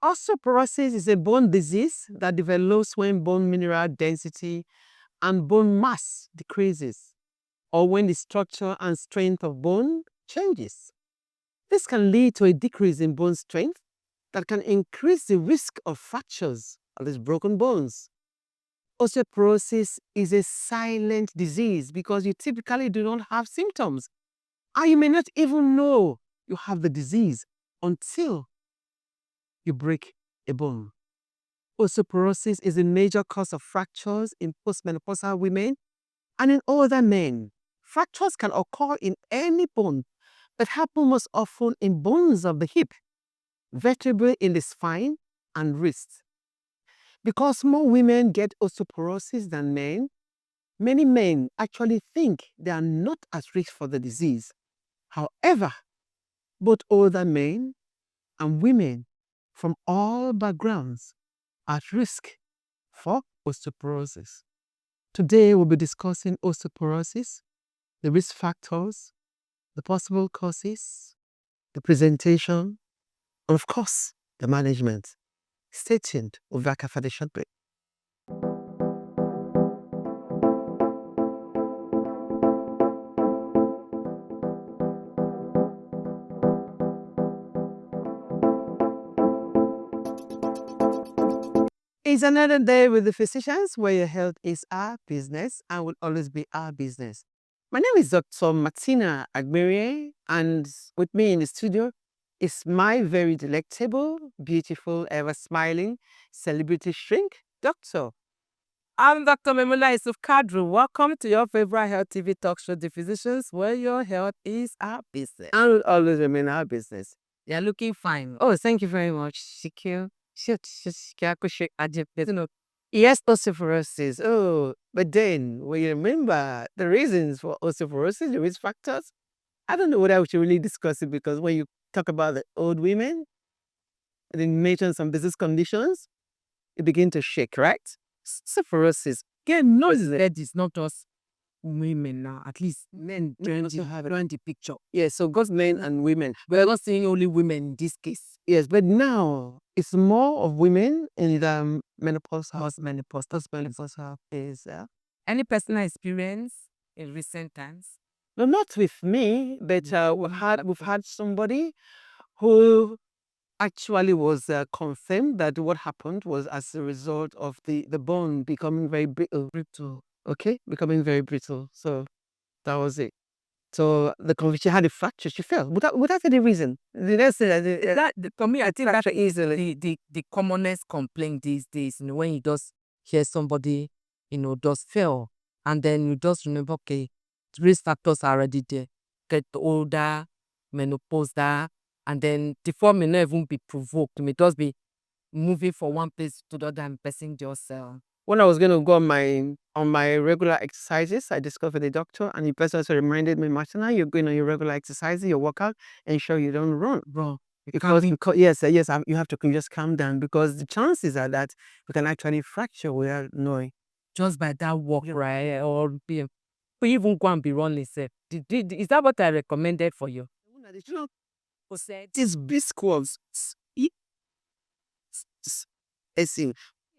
Osteoporosis is a bone disease that develops when bone mineral density and bone mass decreases, or when the structure and strength of bone changes. This can lead to a decrease in bone strength that can increase the risk of fractures of these broken bones. Osteoporosis is a silent disease because you typically do not have symptoms, and you may not even know you have the disease until you break a bone. Osteoporosis is a major cause of fractures in postmenopausal women and in older men. Fractures can occur in any bone, but happen most often in bones of the hip, vertebrae in the spine, and wrist. Because more women get osteoporosis than men, many men actually think they are not at risk for the disease. However, both older men and women from all backgrounds are at risk for osteoporosis. Today, we'll be discussing osteoporosis, the risk factors, the possible causes, the presentation, and of course, the management. Stay tuned. We'll be back after the short break. It's another day with the physicians where your health is our business and will always be our business. My name is Dr. Martina Agberie, and with me in the studio is my very delectable, beautiful, ever-smiling celebrity shrink, Doctor. I'm Dr. Memula Yusuf Kadru. Welcome to your favorite health TV talk show, The Physicians, where your health is our business. And will always remain our business. You're looking fine. Oh, thank you very much. Shikyo. Yes, osteoporosis. Oh, but then when you remember the reasons for osteoporosis, the risk factors, I don't know whether we should really discuss it, because when you talk about the old women, and then mention some business conditions, you begin to shake, right? Osteoporosis. Again, no, it's not us women now. At least men Men join also have it. the picture. Yes, so both men and women. We're not saying only women in this case. Yes, but now it's more of women in the menopausal phase. Any personal experience in recent times? No, not with me, but we've had somebody who actually was confirmed that what happened was as a result of the bone becoming very brittle. Okay, becoming very brittle. So that was it. So she had a fracture. She fell without any reason. For me, I think that's easily the commonest complaint these days. When you just hear somebody, just fell, and then you just remember, okay, risk factors are already there. Get older, menopausal, and then the form may not even be provoked. It may just be moving from one place to the other and pressing yourself. When I was going to go on my regular exercises, I discussed with the doctor, and the person also reminded me, Martina, you're going on your regular exercises, your workout, ensure you don't run. Because yes, you have to just calm down, because the chances are that we can actually fracture without knowing. Just by that walk, right? Or even go and be running. Is that what I recommended for you? This biscuits.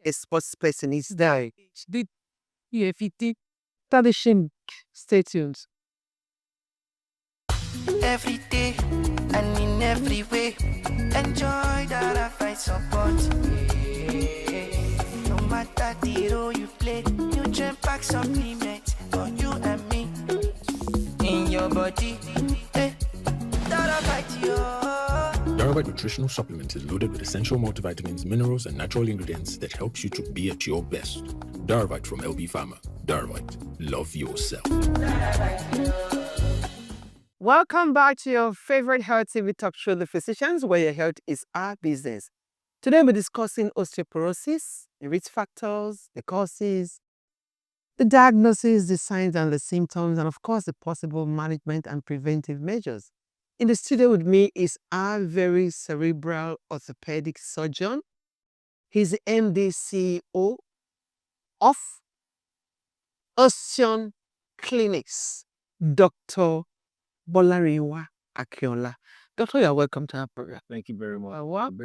A sports person is there. Stay tuned. Every day and in every way, enjoy that I find support. No matter the role you play, nutrient pack supplement for you and me. In your body, that I fight you. Darvite nutritional supplement is loaded with essential multivitamins, minerals, and natural ingredients that helps you to be at your best. Darvite from LB Pharma. Darvite, love yourself. Welcome back to your favorite health TV talk show, The Physicians, where your health is our business. Today we're discussing osteoporosis, the risk factors, the causes, the diagnosis, the signs and the symptoms, and of course the possible management and preventive measures. In the studio with me is our very cerebral orthopedic surgeon. He's the MD CEO of OSTEON Clinics, Dr. BOLARINWA AKINOLA. Doctor, you're welcome to our program. Thank you very much. Welcome.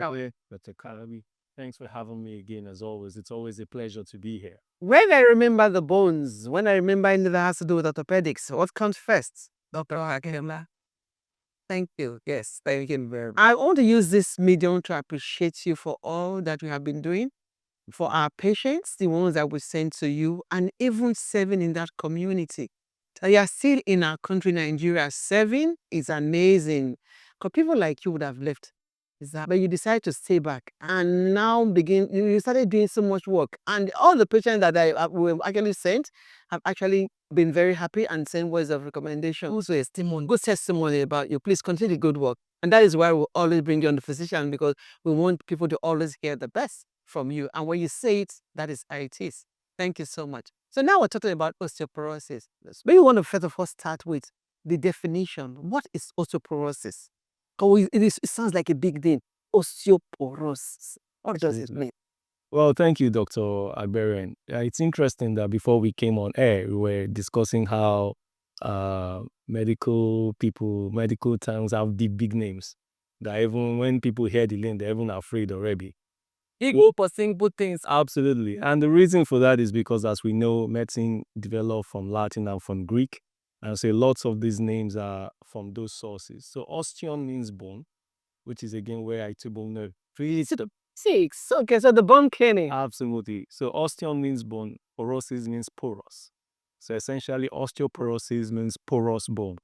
Dr. Calabi, thanks for having me again as always. It's always a pleasure to be here. When I remember the bones, when I remember anything that has to do with orthopedics, what comes first? Dr. AKINOLA. Thank you. Yes, thank you very much. I want to use this medium to appreciate you for all that you have been doing for our patients, the ones that we send to you, and even serving in that community. That you are still in our country, Nigeria, serving is amazing. Because people like you would have left. But you decided to stay back and now you started doing so much work. And all the patients that I were actually sent have actually been very happy and sent words of recommendation. Also a good testimony about you. Please continue the good work. And that is why we always bring you on the physician, because we want people to always hear the best from you. And when you say it, that is how it is. Thank you so much. So now we're talking about osteoporosis. Maybe we want to first of all start with the definition. What is osteoporosis? Because it sounds like a big thing. Osteoporosis. What does it mean? Well, thank you, Dr. Agberian. It's interesting that before we came on air, we were discussing how medical terms have the big names. That even when people hear the name, they're even afraid already. Ego for simple things. Absolutely. And the reason for that is because, as we know, medicine developed from Latin and from Greek. And so lots of these names are from those sources. So osteon means bone, which is again where I table know. Six. Okay, so the bone cleaning. Absolutely. So osteon means bone, porosis means porous. So essentially osteoporosis means porous bone.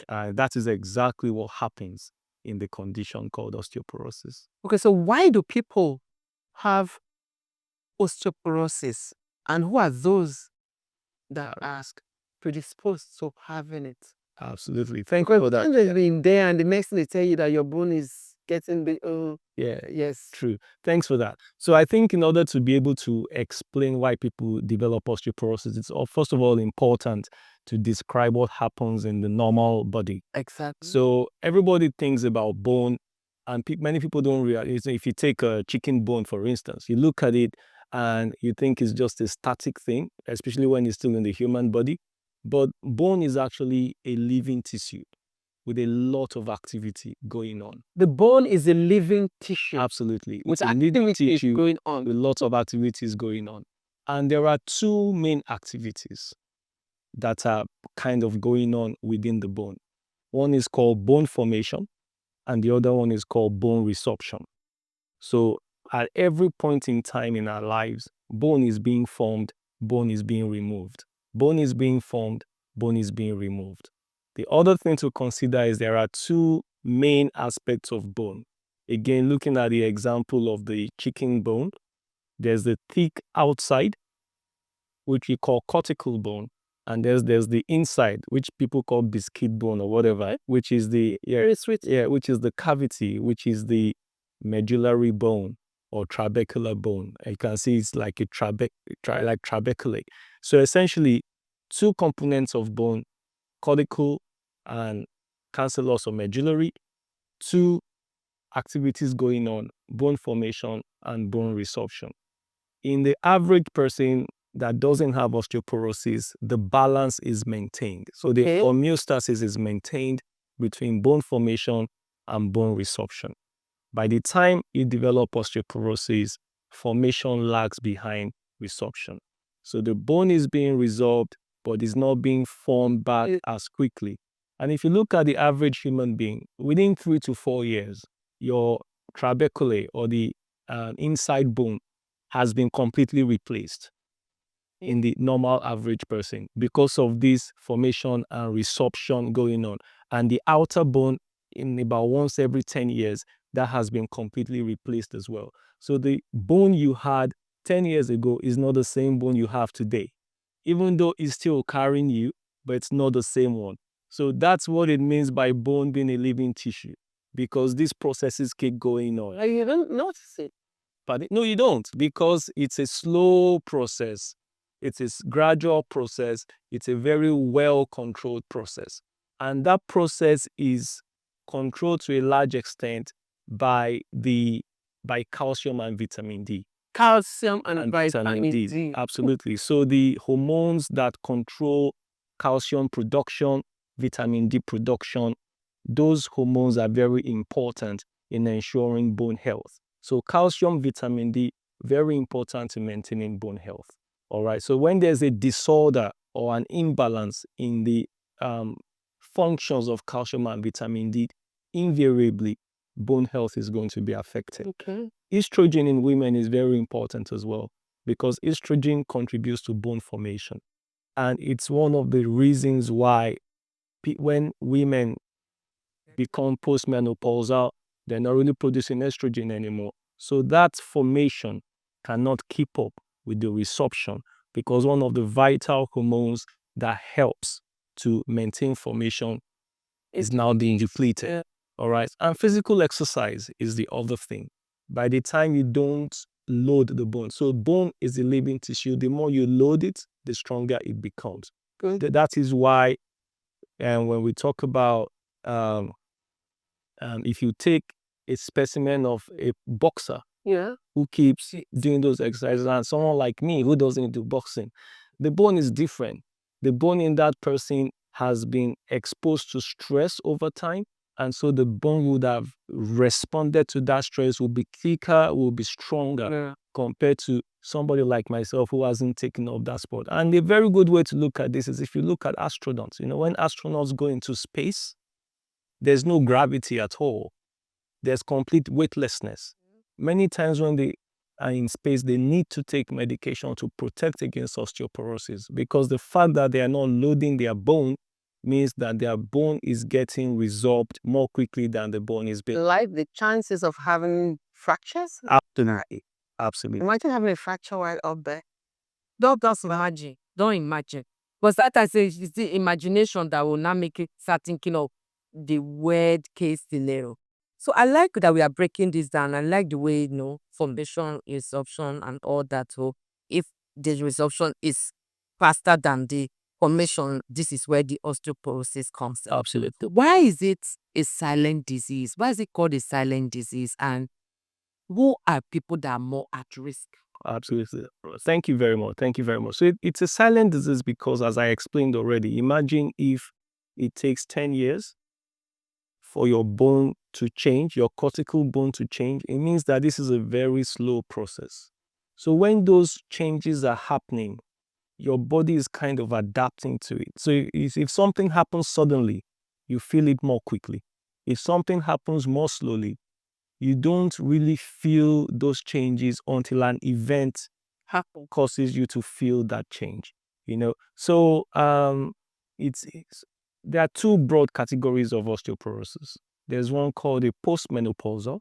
That is exactly what happens in the condition called osteoporosis. Okay, so why do people have osteoporosis? And who are those that are predisposed to having it? Absolutely. Thank you for that. They're in there and the next thing they tell you that your bone is getting big. Yes. True. Thanks for that. So I think in order to be able to explain why people develop osteoporosis, it's first of all important to describe what happens in the normal body. Exactly. So everybody thinks about bone, and many people don't realize. If you take a chicken bone, for instance, you look at it and you think it's just a static thing, especially when it's still in the human body. But bone is actually a living tissue with a lot of activity going on. The bone is a living tissue. Absolutely. With activities going on. With lots of activities going on. And there are two main activities that are kind of going on within the bone. One is called bone formation, and the other one is called bone resorption. So at every point in time in our lives, bone is being formed, bone is being removed. Bone is being formed, bone is being removed. The other thing to consider is there are two main aspects of bone. Again, looking at the example of the chicken bone, there's the thick outside, which we call cortical bone, and there's the inside, which people call biscuit bone or whatever, which is the which is the cavity, which is the medullary bone or trabecular bone. You can see it's like a trabeculae. So essentially, two components of bone, cortical and cancellous or medullary, two activities going on, bone formation and bone resorption. In the average person that doesn't have osteoporosis, the balance is maintained. So the homeostasis is maintained between bone formation and bone resorption. By the time you develop osteoporosis, formation lags behind resorption. So the bone is being resorbed, but is not being formed back as quickly. And if you look at the average human being, within 3 to 4 years, your trabeculae or the inside bone has been completely replaced in the normal average person because of this formation and resorption going on. And the outer bone, in about once every 10 years, that has been completely replaced as well. So the bone you had 10 years ago is not the same bone you have today, even though it's still carrying you, but it's not the same one. So that's what it means by bone being a living tissue, because these processes keep going on. You don't notice it. But no, you don't, because it's a slow process. It's a gradual process. It's a very well-controlled process. And that process is controlled to a large extent by calcium and vitamin D. Calcium and vitamin D. Absolutely. So the hormones that control calcium production, vitamin D production, those hormones are very important in ensuring bone health. So calcium, vitamin D, very important in maintaining bone health. All right. So when there's a disorder or an imbalance in the functions of calcium and vitamin D, invariably bone health is going to be affected. Okay. Estrogen in women is very important as well because estrogen contributes to bone formation. And it's one of the reasons why when women become postmenopausal, they're not really producing estrogen anymore. So that formation cannot keep up with the resorption because one of the vital hormones that helps to maintain formation is now being depleted. Yeah. All right. And physical exercise is the other thing. By the time you don't load the bone, so bone is a living tissue, the more you load it, the stronger it becomes. Good. That is why, and when we talk about if you take a specimen of a boxer Yeah. who keeps doing those exercises and someone like me who doesn't do boxing, the bone is different. The bone in that person has been exposed to stress over time. And so the bone would have responded to that stress, will be thicker, will be stronger compared to somebody like myself who hasn't taken up that sport. And a very good way to look at this is if you look at astronauts. You know, when astronauts go into space, there's no gravity at all. There's complete weightlessness. Many times when they are in space, they need to take medication to protect against osteoporosis because the fact that they are not loading their bone means that their bone is getting resorbed more quickly than the bone is built. Like the chances of having fractures? Absolutely. Absolutely. Imagine having a fracture while up there. Don't imagine. Don't imagine. But that I say it's the imagination that will not make it start thinking of the weird case scenario. So I like that we are breaking this down. I like the way, formation, resorption, and all that. So if the resorption is faster than the formation, this is where the osteoporosis comes in. Absolutely. Why is it a silent disease? Why is it called a silent disease? And who are people that are more at risk? Absolutely. Thank you very much. Thank you very much. So it's a silent disease because, as I explained already, imagine if it takes 10 years for your bone to change, your cortical bone to change. It means that this is a very slow process. So when those changes are happening, your body is kind of adapting to it. So if something happens suddenly, you feel it more quickly. If something happens more slowly, you don't really feel those changes until an event causes you to feel that change. So there are two broad categories of osteoporosis. There's one called a postmenopausal,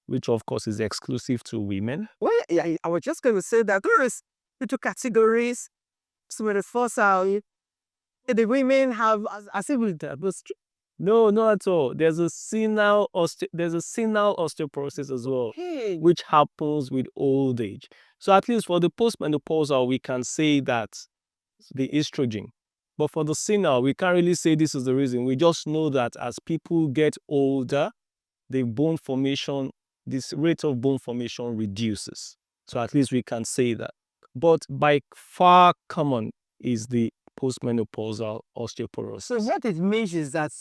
which of course is exclusive to women. Well, yeah, I was just going to say that there is the two categories. Postmenopausal, the women have as if with that. No, not at all. There's a senile osteoporosis as well, Hey. which happens with old age. So at least for the postmenopausal, we can say that the estrogen. But for the senile, we can't really say this is the reason. We just know that as people get older, the bone formation, this rate of bone formation reduces. So at least we can say that. But by far common is the postmenopausal osteoporosis. So what it means is that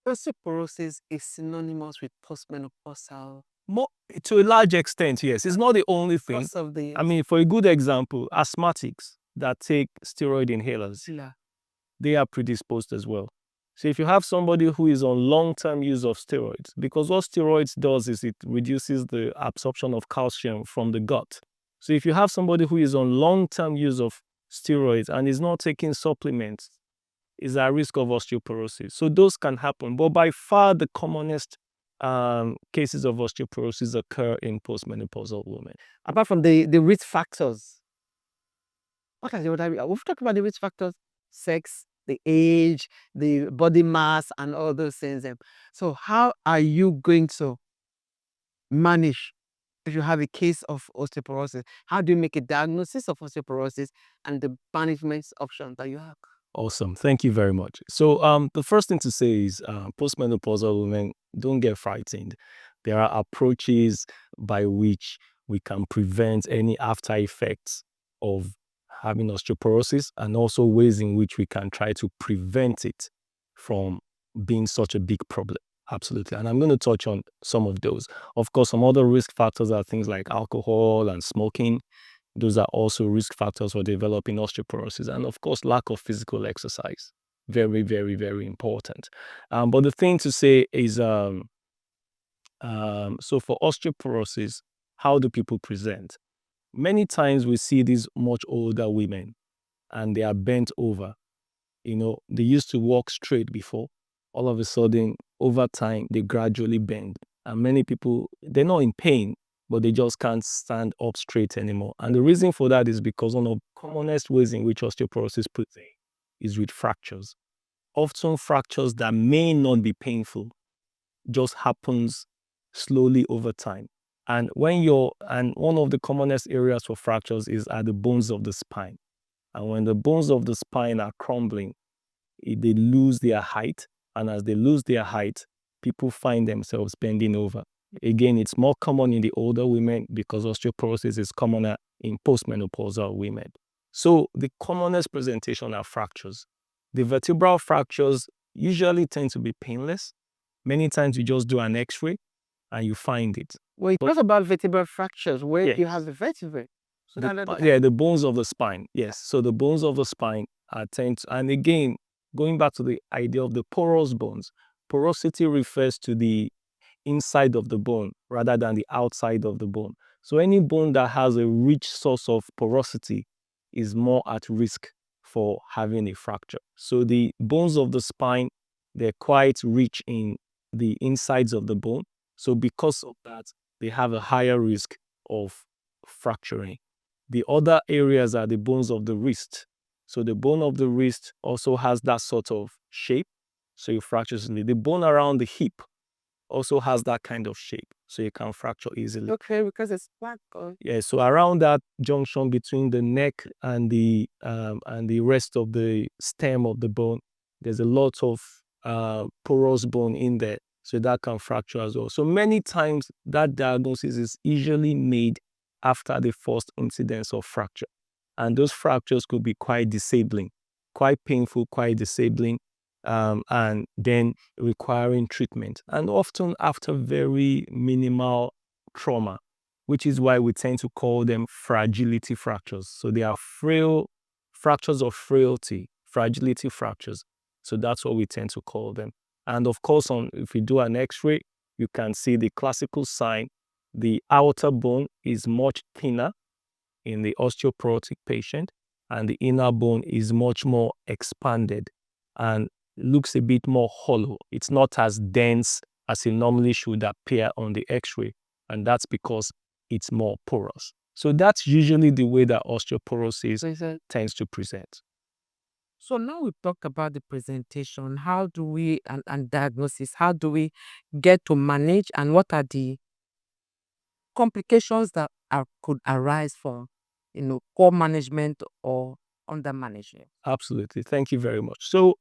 osteoporosis is synonymous with postmenopausal. To a large extent, yes. It's not the only thing. Because of the I mean, for a good example, asthmatics that take steroid inhalers, they are predisposed as well. So if you have somebody who is on long-term use of steroids, because what steroids does is it reduces the absorption of calcium from the gut. So if you have somebody who is on long-term use of steroids and is not taking supplements, is at risk of osteoporosis. So those can happen. But by far the commonest cases of osteoporosis occur in postmenopausal women. Apart from the risk factors, what are the other? We've talked about the risk factors: sex, the age, the body mass, and all those things. So how are you going to manage if you have a case of osteoporosis? How do you make a diagnosis of osteoporosis and the management options that you have? Awesome. Thank you very much. So the first thing to say is postmenopausal women, don't get frightened. There are approaches by which we can prevent any after effects of having osteoporosis and also ways in which we can try to prevent it from being such a big problem. Absolutely. And I'm going to touch on some of those. Of course, some other risk factors are things like alcohol and smoking. Those are also risk factors for developing osteoporosis. And of course, lack of physical exercise. Very, very, very important. But the thing to say is, so for osteoporosis, how do people present? Many times we see these much older women and they are bent over. They used to walk straight before. All of a sudden, over time, they gradually bend. And many people, they're not in pain, but they just can't stand up straight anymore. And the reason for that is because one of the commonest ways in which osteoporosis presents is with fractures. Often fractures that may not be painful just happens slowly over time. And one of the commonest areas for fractures is at the bones of the spine. And when the bones of the spine are crumbling, they lose their height. And as they lose their height, people find themselves bending over. Again, it's more common in the older women because osteoporosis is commoner in postmenopausal women. So the commonest presentation are fractures. The vertebral fractures usually tend to be painless. Many times you just do an X-ray and you find it. Well, you talk about vertebral fractures. Where Yes. do you have the vertebrae? So The bones of the spine. Yes. So the bones of the spine are and again, going back to the idea of the porous bones, porosity refers to the inside of the bone rather than the outside of the bone. So any bone that has a rich source of porosity is more at risk for having a fracture. So the bones of the spine, they're quite rich in the insides of the bone. So because of that, they have a higher risk of fracturing. The other areas are the bones of the wrist. So the bone of the wrist also has that sort of shape. So you fracture easily. The bone around the hip also has that kind of shape. So you can fracture easily. Okay, because it's flat. Yeah, so around that junction between the neck and the rest of the stem of the bone, there's a lot of porous bone in there. So that can fracture as well. So many times that diagnosis is usually made after the first incidence of fracture. And those fractures could be quite disabling, quite painful, quite disabling, and then requiring treatment. And often after very minimal trauma, which is why we tend to call them fragility fractures. So they are frail, fractures of frailty, fragility fractures. So that's what we tend to call them. And of course, if you do an X-ray, you can see the classical sign. The outer bone is much thinner in the osteoporotic patient, and the inner bone is much more expanded and looks a bit more hollow. It's not as dense as it normally should appear on the X-ray, and that's because it's more porous. So that's usually the way that osteoporosis tends to present. So now we talk about the presentation. How do we and diagnosis? How do we get to manage, and what are the complications that could arise for poor management or under management? Absolutely. Thank you very much. So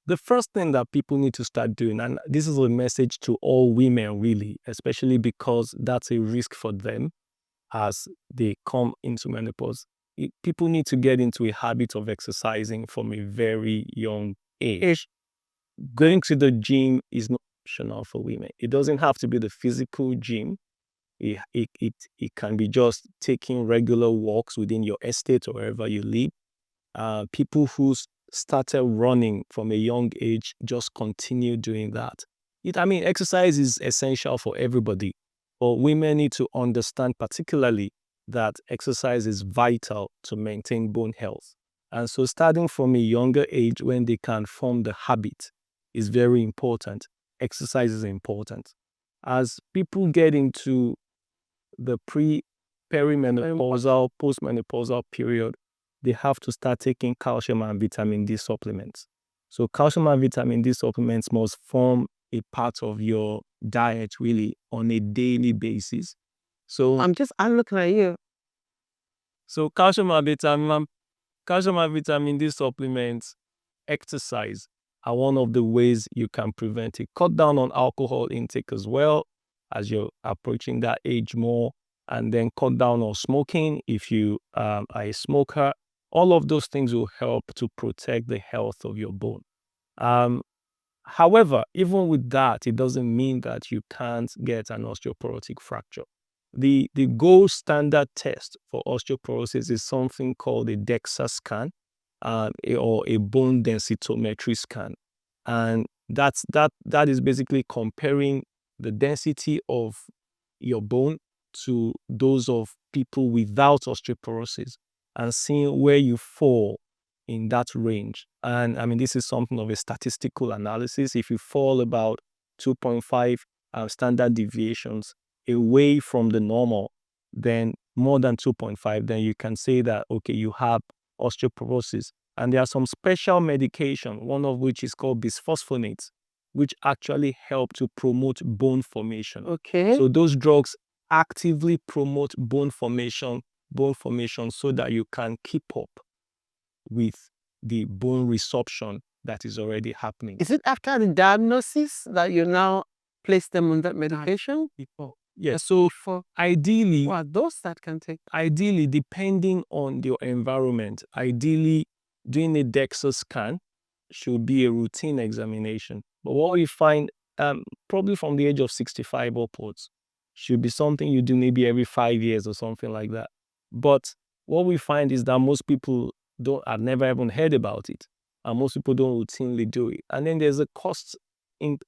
the first thing that people need to start doing, and this is a message to all women really, especially because that's a risk for them as they come into menopause. People need to get into a habit of exercising from a very young age. Going to the gym is not optional for women. It doesn't have to be the physical gym. It can be just taking regular walks within your estate or wherever you live. People who started running from a young age just continue doing that. Exercise is essential for everybody, but women need to understand particularly that exercise is vital to maintain bone health. And so starting from a younger age when they can form the habit is very important. Exercise is important. As people get into the perimenopausal, postmenopausal period, they have to start taking calcium and vitamin D supplements. So calcium and vitamin D supplements must form a part of your diet really on a daily basis. So I'm looking at you. So calcium and vitamin D supplements, exercise are one of the ways you can prevent it. Cut down on alcohol intake as well as you're approaching that age more, and then cut down on smoking if you are a smoker. All of those things will help to protect the health of your bone. However, even with that, it doesn't mean that you can't get an osteoporotic fracture. The gold standard test for osteoporosis is something called a DEXA scan or a bone densitometry scan. And that is basically comparing the density of your bone to those of people without osteoporosis and seeing where you fall in that range. And I mean, this is something of a statistical analysis. If you fall about 2.5 standard deviations away from the normal, then more than 2.5, then you can say that, okay, you have osteoporosis. And there are some special medication, one of which is called bisphosphonates, which actually help to promote bone formation. Okay. So those drugs actively promote bone formation so that you can keep up with the bone resorption that is already happening. Is it after the diagnosis that you now place them on that medication? Before. Yes. So ideally, What those that can take? Ideally, depending on your environment, ideally doing a DEXA scan should be a routine examination. But what we find, probably from the age of 65 upwards, should be something you do maybe every 5 years or something like that. But what we find is that most people have never even heard about it, and most people don't routinely do it. And then there's a cost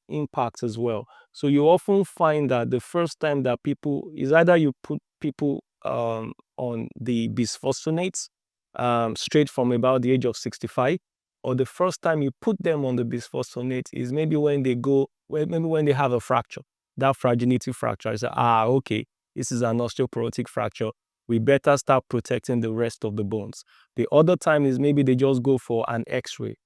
impact as well. So you often find that the first time that people is either you put people on the bisphosphonates straight from about the age of 65, or the first time you put them on the bisphosphonates is maybe when they have a fracture, that fragility fracture. Is okay, this is an osteoporotic fracture. We better start protecting the rest of the bones. The other time is maybe they just go for an X-ray,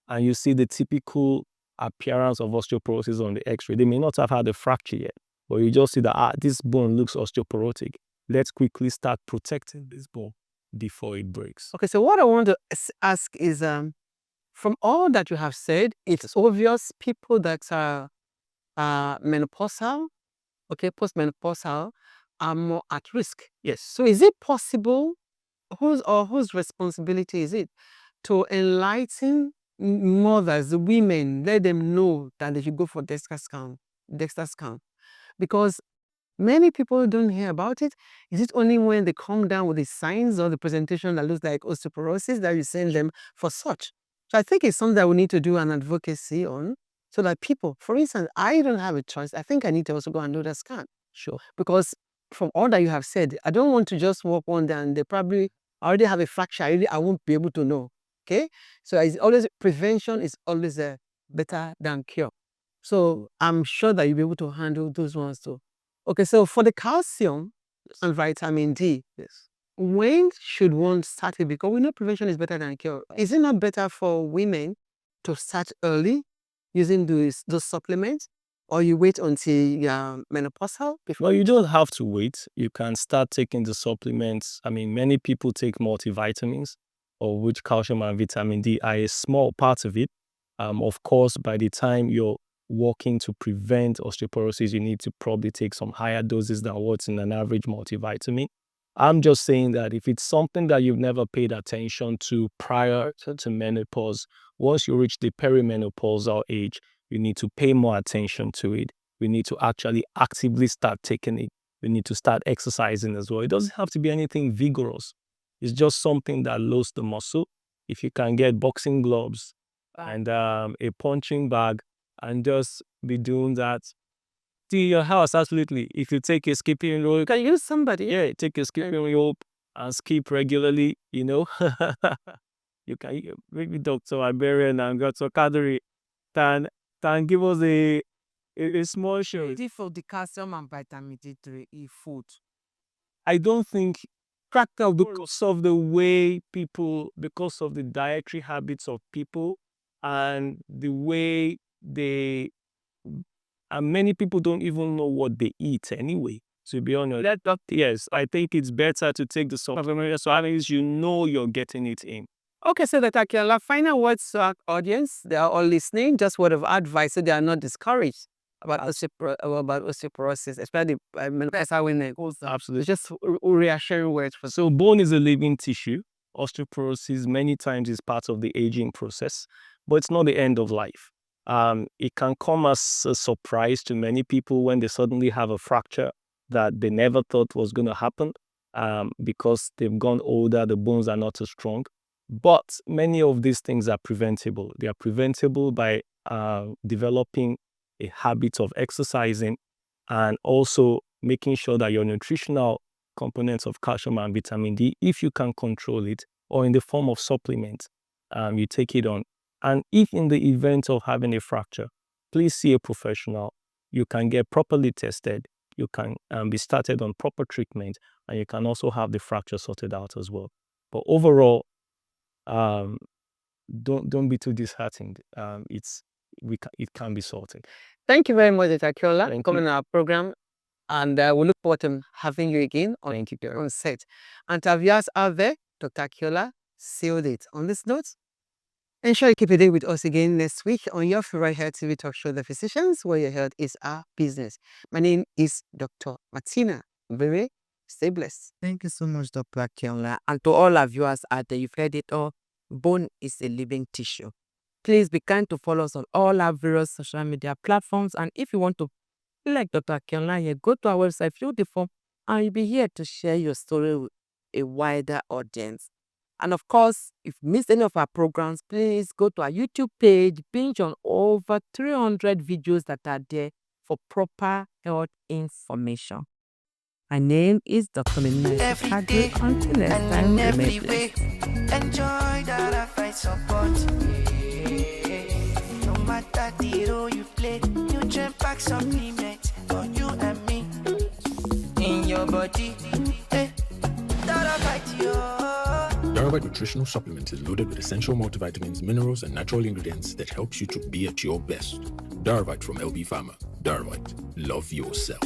and you see the typical appearance of osteoporosis on the X-ray. They may not have had a fracture yet, but you just see that this bone looks osteoporotic. Let's quickly start protecting this bone before it breaks. Okay, so what I want to ask is, from all that you have said, it's obvious people that are menopausal, okay, postmenopausal, are more at risk. Yes. So is it possible, whose responsibility is it to enlighten mothers, the women, let them know that they should go for DEXA scan? Because many people don't hear about it. Is it only when they come down with the signs or the presentation that looks like osteoporosis that you send them for such? So I think it's something that we need to do an advocacy on, so that people, for instance, I don't have a choice. I think I need to also go and do the scan. Sure. Because from all that you have said, I don't want to just walk on there and they probably already have a fracture. I won't be able to know. Okay? So it's always, prevention is always better than cure. So I'm sure that you'll be able to handle those ones too. Okay, so for the calcium and vitamin D, Yes. when should one start it? Because we know prevention is better than cure. Is it not better for women to start early using those supplements, or you wait until you're menopausal before? Well, you don't have to wait. You can start taking the supplements. I mean, many people take multivitamins, of which calcium and vitamin D are a small part of it. Of course, by the time you're working to prevent osteoporosis, you need to probably take some higher doses than what's in an average multivitamin. I'm just saying that if it's something that you've never paid attention to prior to menopause, once you reach the perimenopausal age, you need to pay more attention to it. We need to actually actively start taking it. We need to start exercising as well. It doesn't have to be anything vigorous. It's just something that loads the muscle. If you can get boxing gloves and a punching bag and just be doing that to your house, absolutely. If you take a skipping rope, You can use somebody. yeah, take a skipping rope and skip regularly, you can, maybe Dr. Iberian and Dr. Kadri can give us a small show. Ready for the calcium and vitamin D3 food. I don't think practical because of the way people, because of the dietary habits of people and the way and many people don't even know what they eat anyway, to be honest. Yes, I think it's better to take the supplement so at least you know you're getting it in. Okay, so that AKINOLA, final words to our audience. They are all listening. Just word of advice, so they are not discouraged about osteoporosis, especially when it goes down. Absolutely. Just reassuring words for. So bone is a living tissue. Osteoporosis many times is part of the aging process, but it's not the end of life. It can come as a surprise to many people when they suddenly have a fracture that they never thought was going to happen because they've gone older, the bones are not as strong. But many of these things are preventable. They are preventable by developing a habit of exercising and also making sure that your nutritional components of calcium and vitamin D, if you can control it, or in the form of supplements, you take it on. And if in the event of having a fracture, please see a professional. You can get properly tested. You can be started on proper treatment, and you can also have the fracture sorted out as well. But overall, don't be too disheartened. It can be sorted. Thank you very much, Dr. Akinola, Thank for coming you. on our program. And we look forward to having you again on set. And to our viewers out there, Dr. Akinola sealed it. On this note, ensure you keep a day with us again next week on your favorite health TV talk show, The Physicians, where your health is our business. My name is Dr. Martina. Very stay blessed. Thank you so much, Dr. Akinola. And to all our viewers out there, you've heard it all. Bone is a living tissue. Please be kind to follow us on all our various social media platforms. And if you want to be like Dr. Akinola here, go to our website, fill the form, and you'll be here to share your story with a wider audience. And of course, if you missed any of our programs, please go to our YouTube page, binge on over 300 videos that are there for proper health information. My name is Dr. Minna Every Kadri. day Until next and time, in remain every blessed. way. Enjoy that I find support. No matter the role you play, nutrient pack supplement for you and me. In your body, that I fight you. Darvite nutritional supplement is loaded with essential multivitamins, minerals, and natural ingredients that helps you to be at your best. Darvite from LB Pharma. Darvite, love yourself.